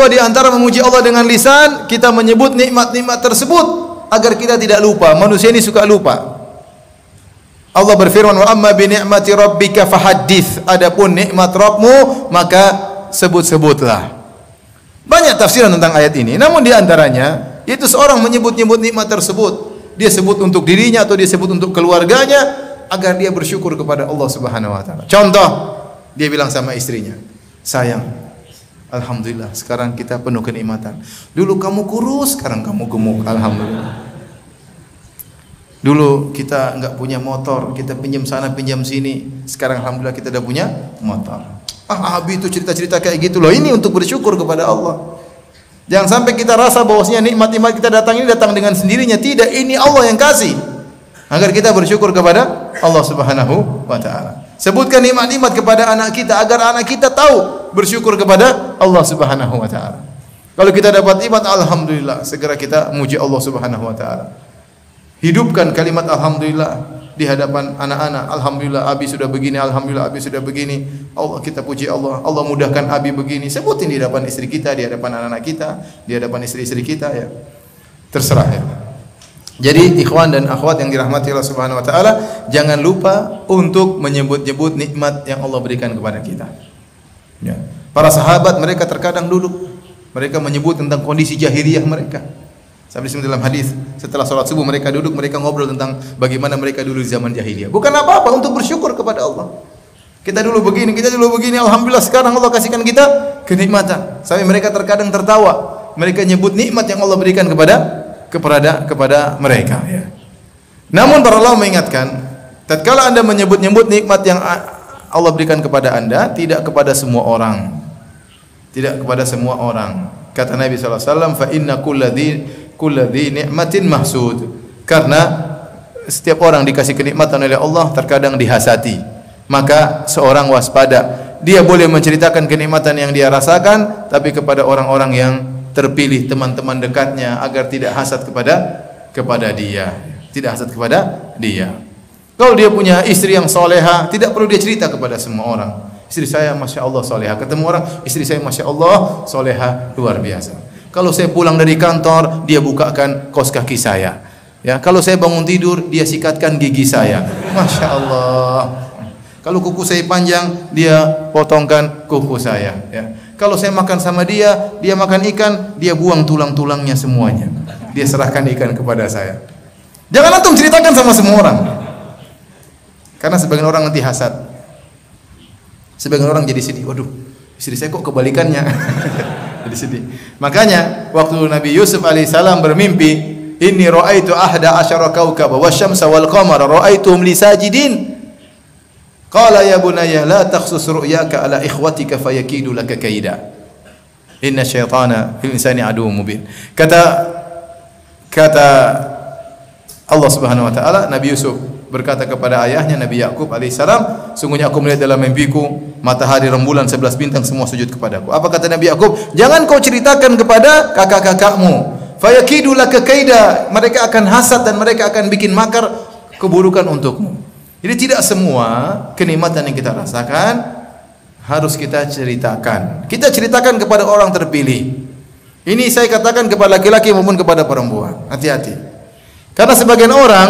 kedua di antara memuji Allah dengan lisan, kita menyebut nikmat-nikmat tersebut agar kita tidak lupa. Manusia ini suka lupa. Allah berfirman, wa amma bi ni'mati rabbika fahaddits. Adapun nikmat Rabbmu maka sebut-sebutlah. Banyak tafsiran tentang ayat ini. Namun di antaranya yaitu seorang menyebut-nyebut nikmat tersebut. Dia sebut untuk dirinya atau dia sebut untuk keluarganya agar dia bersyukur kepada Allah Subhanahu wa taala. Contoh, dia bilang sama istrinya, "Sayang, alhamdulillah sekarang kita penuh kenikmatan. Dulu kamu kurus, sekarang kamu gemuk. Alhamdulillah. Dulu kita enggak punya motor, kita pinjam sana pinjam sini. Sekarang alhamdulillah kita udah punya motor." Abi itu cerita-cerita kayak gitu loh. Ini untuk bersyukur kepada Allah. Jangan sampai kita rasa bahwasanya nikmat-nikmat kita datang ini datang dengan sendirinya. Tidak, ini Allah yang kasih. Agar kita bersyukur kepada Allah Subhanahu wa taala. Sebutkan nikmat-nikmat kepada anak kita agar anak kita tahu bersyukur kepada Allah Subhanahu wa taala. Kalau kita dapat nikmat, alhamdulillah, segera kita muji Allah Subhanahu wa taala. Hidupkan kalimat alhamdulillah di hadapan anak-anak. Alhamdulillah Abi sudah begini, alhamdulillah Abi sudah begini. Allah, kita puji Allah. Allah mudahkan Abi begini. Sebutin di hadapan istri kita, di hadapan anak-anak kita, di hadapan istri-istri kita ya. Terserah ya. Jadi ikhwan dan akhwat yang dirahmati Allah Subhanahu wa taala, jangan lupa untuk menyebut-nyebut nikmat yang Allah berikan kepada kita. Ya. Para sahabat mereka terkadang duduk, mereka menyebut tentang kondisi jahiliyah mereka. Sampai dalam hadis, setelah sholat subuh mereka duduk, mereka ngobrol tentang bagaimana mereka dulu di zaman jahiliyah. Bukan apa-apa, untuk bersyukur kepada Allah. Kita dulu begini, alhamdulillah sekarang Allah kasihkan kita kenikmatan. Sampai mereka terkadang tertawa. Mereka nyebut nikmat yang Allah berikan kepada mereka ya. Namun para ulama mengingatkan, tatkala Anda menyebut-nyebut nikmat yang Allah berikan kepada Anda, tidak kepada semua orang. Tidak kepada semua orang. Kata Nabi sallallahu alaihi wasallam, fa inna kulladzi ni'matin mahsud. Karena setiap orang dikasih kenikmatan oleh Allah terkadang dihasati. Maka seorang waspada. Dia boleh menceritakan kenikmatan yang dia rasakan, tapi kepada orang-orang yang terpilih, teman-teman dekatnya, agar tidak hasad kepada dia. Tidak hasad kepada dia. Kalau dia punya istri yang soleha, tidak perlu dia cerita kepada semua orang. Istri saya Masya Allah soleha. Ketemu orang, istri saya Masya Allah soleha, luar biasa. Kalau saya pulang dari kantor, dia bukakan kaos kaki saya. Ya, kalau saya bangun tidur, dia sikatkan gigi saya. Masya Allah. Kalau kuku saya panjang, dia potongkan kuku saya. Ya. Kalau saya makan sama dia, dia makan ikan, dia buang tulang-tulangnya semuanya. Dia serahkan ikan kepada saya. Jangan antum ceritakan sama semua orang. Karena sebagian orang nanti hasad. Sebagian orang jadi sedih. Waduh, istri saya kok kebalikannya. Jadi sedih. Makanya waktu Nabi Yusuf alaihissalam bermimpi, inni ra'aitu ahda asyara kaukaba wasyamsa wal qamara ra'aituhum li sajidin. Qala ya bunayya la takhsus ru'yaka ala ikhwatika fayakidu laka kaida. Inna syaitana fil insani aduwwun mubin. Kata Allah Subhanahu wa taala, Nabi Yusuf berkata kepada ayahnya Nabi Yakub alaihissalam, sungguhnya aku melihat dalam mimpiku matahari, rembulan, 11 bintang semua sujud kepadaku. Apa kata Nabi Yakub? Jangan kau ceritakan kepada kakak-kakakmu. Fayakidu laka kaida. Mereka akan hasad dan mereka akan bikin makar keburukan untukmu. Jadi tidak semua kenikmatan yang kita rasakan harus kita ceritakan. Kita ceritakan kepada orang terpilih. Ini saya katakan kepada laki-laki maupun kepada perempuan. Hati-hati. Karena sebagian orang,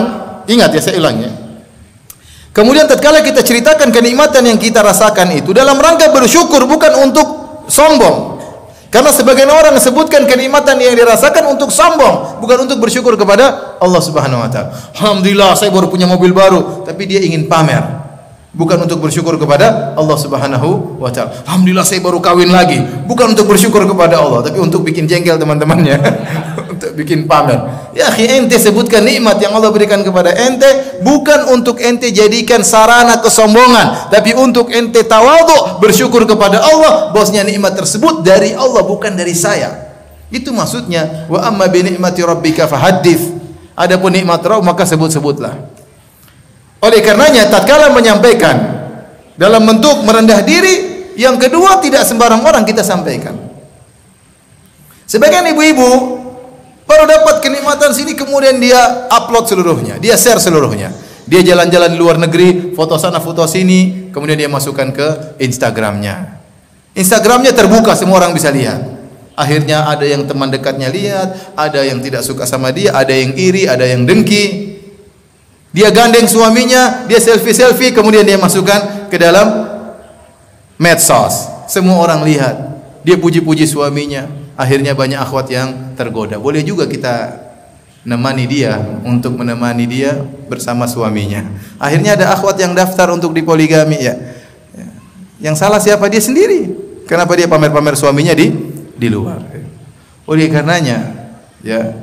ingat ya, saya ulang ya. Kemudian tatkala kita ceritakan kenikmatan yang kita rasakan itu dalam rangka bersyukur, bukan untuk sombong. Karena sebagian orang sebutkan kenikmatan yang dirasakan untuk sombong, bukan untuk bersyukur kepada Allah Subhanahu wa taala. Alhamdulillah saya baru punya mobil baru, tapi dia ingin pamer. Bukan untuk bersyukur kepada Allah Subhanahu wa taala. Alhamdulillah saya baru kawin lagi, bukan untuk bersyukur kepada Allah, tapi untuk bikin jengkel teman-temannya. Untuk bikin pamer. Ya akhi, ente sebutkan nikmat yang Allah berikan kepada ente bukan untuk ente jadikan sarana kesombongan, tapi untuk ente tawadhu, bersyukur kepada Allah bahwasanya nikmat tersebut dari Allah, bukan dari saya. Itu maksudnya wa amma bi ni'mati rabbika fahaddits. Adapun nikmat Rabb maka sebut-sebutlah. Oleh karenanya tatkala menyampaikan dalam bentuk merendah diri, yang kedua tidak sembarang orang kita sampaikan. Sebagian ibu-ibu baru dapat kenikmatan sini, kemudian dia upload seluruhnya, dia share seluruhnya. Dia jalan-jalan di luar negeri, foto sana foto sini, kemudian dia masukkan ke Instagramnya. Instagramnya terbuka, semua orang bisa lihat. Akhirnya ada yang teman dekatnya lihat, ada yang tidak suka sama dia, ada yang iri, ada yang dengki. Dia gandeng suaminya, dia selfie-selfie, kemudian dia masukkan ke dalam medsos. Semua orang lihat. Dia puji-puji suaminya. Akhirnya banyak akhwat yang tergoda. Boleh juga kita nemani dia, untuk menemani dia bersama suaminya. Akhirnya ada akhwat yang daftar untuk dipoligami ya. Yang salah siapa? Dia sendiri. Kenapa dia pamer-pamer suaminya di luar? Oleh karenanya, ya,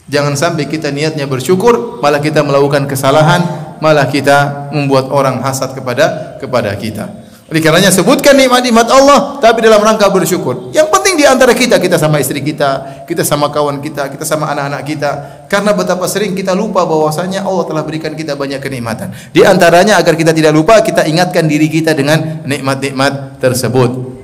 jangan sampai kita niatnya bersyukur, malah kita melakukan kesalahan, malah kita membuat orang hasad kepada kita. Oleh karenanya sebutkan nikmat-nikmat Allah, tapi dalam rangka bersyukur. Yang penting di antara kita sama istri kita, kita sama kawan kita sama anak-anak kita. Karena betapa sering kita lupa bahwasanya Allah telah berikan kita banyak kenikmatan. Di antaranya agar kita tidak lupa, kita ingatkan diri kita dengan nikmat-nikmat tersebut.